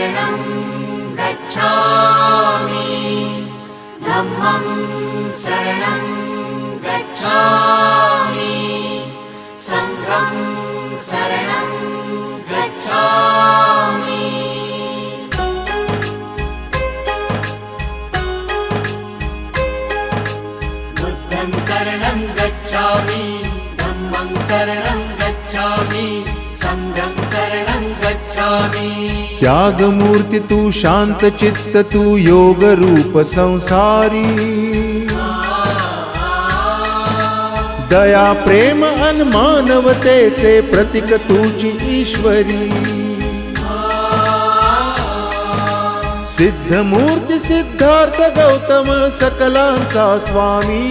शरणं गच्छामि धम्मं शरणं गच्छामि संघं शरणं गच्छामि बुद्धं शरणं गच्छामि धम्मं शरणं गच्छामि संघं शरणं गच्छामि। त्याग मूर्ति तू शांत चित्त तू योग रूप संसारी दया प्रेम अन मानवतेचे प्रतीक तुझी ईश्वरी सिद्ध मूर्ती सिद्धार्थ गौतम सकलांचा स्वामी